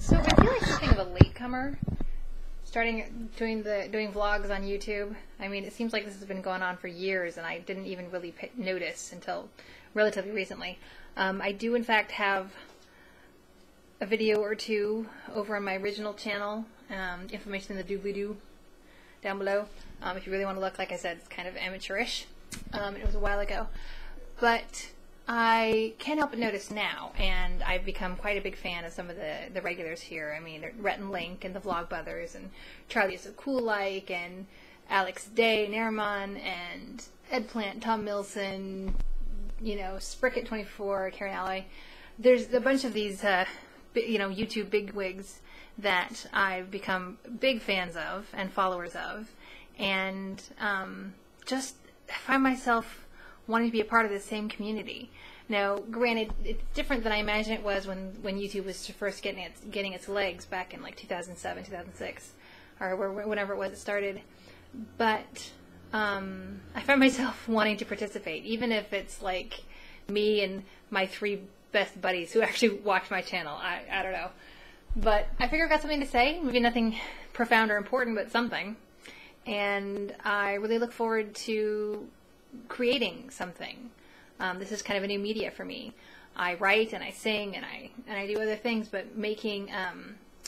So I feel like something of a latecomer, doing vlogs on YouTube. I mean, it seems like this has been going on for years, and I didn't even really notice until relatively recently. I do, in fact, have a video or two over on my original channel. Information in the doobly-doo down below. If you really want to look, like I said, it's kind of amateurish. It was a while ago. But I can't help but notice now, and I've become quite a big fan of some of the regulars here. I mean, Rhett and Link and the Vlog Brothers and Charlie Is So Cool Like and Alex Day, Nairman, and Ed Plant, Tom Milson, you know, Spricket24, Karen Alloy. There's a bunch of these, YouTube bigwigs that I've become big fans of and followers of, and just find myself wanting to be a part of the same community. Now, granted, it's different than I imagine it was when YouTube was first getting its legs back in like 2007, 2006, or whenever it was it started. But I find myself wanting to participate, even if it's like me and my 3 best buddies who actually watch my channel. I don't know. But I figure I've got something to say, maybe nothing profound or important, but something. And I really look forward to creating something. This is kind of a new media for me. I write and I sing and I do other things, but making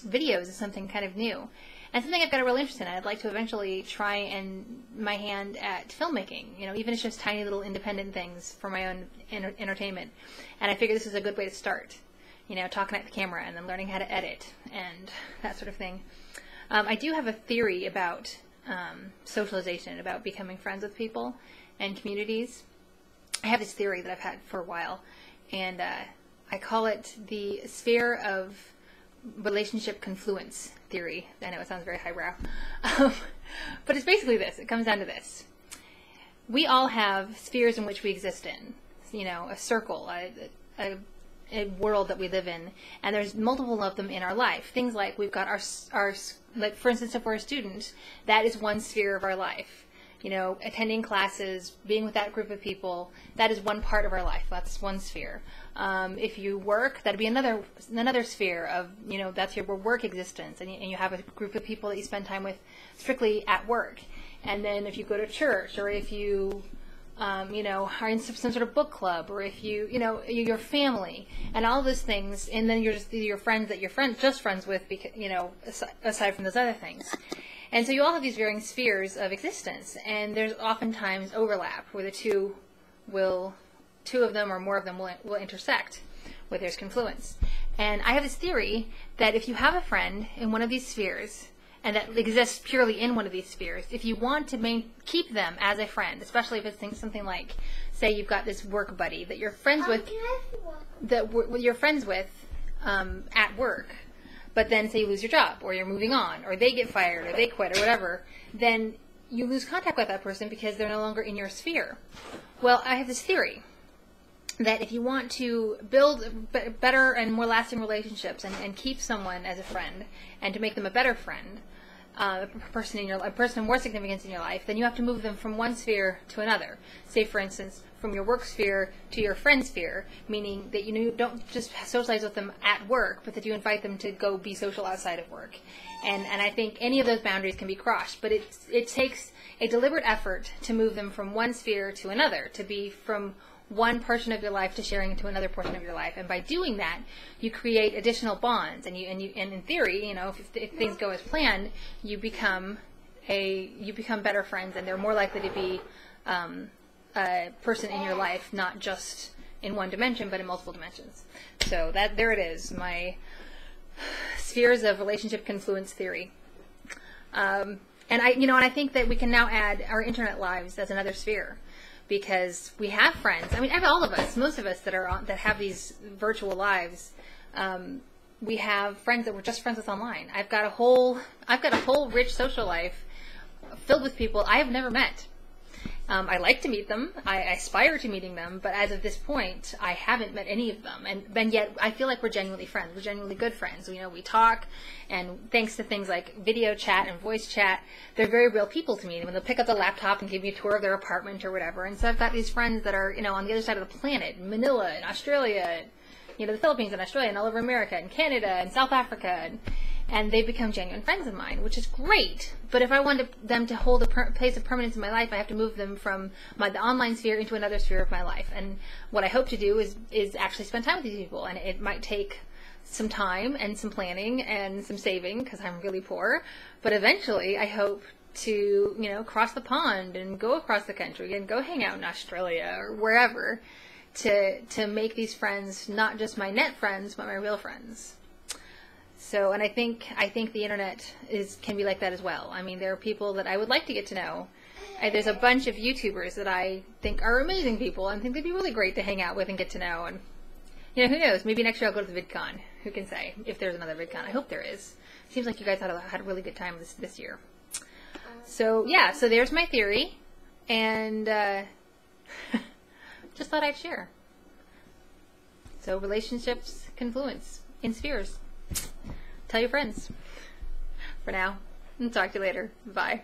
videos is something kind of new. And something I've got a real interest in. I'd like to eventually try my hand at filmmaking, even if it's just tiny little independent things for my own entertainment. And I figure this is a good way to start, talking at the camera and then learning how to edit and that sort of thing. I do have a theory about socialization, about becoming friends with people and communities. I have this theory that I've had for a while, and I call it the sphere of relationship confluence theory. I know it sounds very highbrow, but it's basically this. It comes down to this. We all have spheres in which we exist in, a circle, a world that we live in, and there's multiple of them in our life. Things like we've got our like, for instance, if we're a student, that is one sphere of our life. Attending classes, being with that group of people, that is one part of our life. That's one sphere. If you work, that'd be another sphere of, that's your work existence, and you have a group of people that you spend time with strictly at work. And then if you go to church, or if you, are in some sort of book club, or if your family, and all those things, and then you're just your friends that you're just friends with, because, aside from those other things. And so you all have these varying spheres of existence, and there's oftentimes overlap where two of them or more of them will intersect, where there's confluence. And I have this theory that if you have a friend in one of these spheres, and that exists purely in one of these spheres, if you want to keep them as a friend, especially if it's something like, say you've got this work buddy that you're friends with, at work, but then say you lose your job, or you're moving on, or they get fired, or they quit, or whatever, then you lose contact with that person because they're no longer in your sphere. Well, I have this theory that if you want to build better and more lasting relationships and keep someone as a friend, and to make them a better friend, a person of more significance in your life, then you have to move them from one sphere to another. Say, for instance, from your work sphere to your friend sphere, meaning that you don't just socialize with them at work, but that you invite them to go be social outside of work. And I think any of those boundaries can be crossed, but it takes a deliberate effort to move them from one sphere to another, to be from one portion of your life to sharing into another portion of your life. And by doing that, you create additional bonds, and in theory, if things go as planned, you become better friends, and they're more likely to be a person in your life, not just in one dimension, but in multiple dimensions. So there it is, my spheres of relationship confluence theory. And I think that we can now add our internet lives as another sphere, because we have friends. I mean, all of us, most of us that have these virtual lives, we have friends that we're just friends with online. I've got a whole rich social life filled with people I have never met. I like to meet them. I aspire to meeting them, but as of this point, I haven't met any of them. And yet, I feel like we're genuinely friends. We're genuinely good friends. We talk, and thanks to things like video chat and voice chat, they're very real people to me. And when they'll pick up the laptop and give me a tour of their apartment or whatever. And so I've got these friends that are, on the other side of the planet, Manila and Australia, the Philippines and Australia and all over America and Canada and South Africa, and they've become genuine friends of mine, which is great. But if I want them to hold a place of permanence in my life, I have to move them from the online sphere into another sphere of my life. And what I hope to do is actually spend time with these people, and it might take some time and some planning and some saving because I'm really poor. But eventually, I hope to cross the pond and go across the country and go hang out in Australia or wherever to make these friends not just my net friends but my real friends. So, and I think the internet can be like that as well. I mean, there are people that I would like to get to know. There's a bunch of YouTubers that I think are amazing people and think they'd be really great to hang out with and get to know. And who knows? Maybe next year I'll go to the VidCon. Who can say? If there's another VidCon, I hope there is. Seems like you guys had a really good time this year. So yeah, so there's my theory, and just thought I'd share. So relationships, confluence in spheres. Tell your friends. For now, and talk to you later. Bye.